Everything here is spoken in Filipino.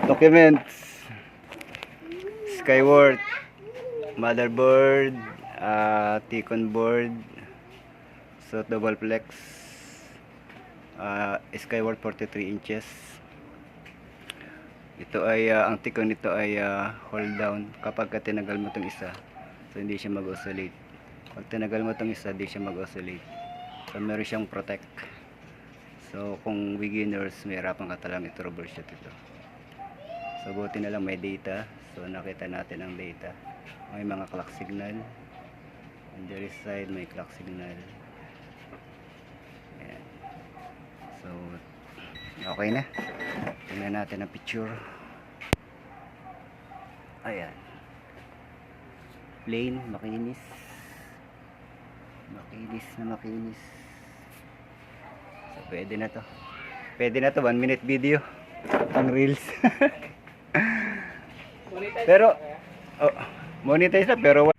Documents. Skyward. Motherboard. Ticon board. So double flex. Skyward 43 inches. Ito ay ang Ticon nito ay hold down kapag tinagal mo itong isa, so hindi siya mag-oscillate. Pag tinagal mo itong isa, hindi siya mag-oscillate. So meron siyang protect. So kung beginners, may hirapan ka talagang i-troubleshoot ito. So buti na lang may data. So nakita natin ang data. May mga clock signal. On the other side may clock signal. Ayan. So okay na. Tingnan natin ang picture. Ayan. Plain, makinis. Makinis na makinis. So pwede na to. Pwede na to, 1 minute video. Ang reels. Pero monetize na pero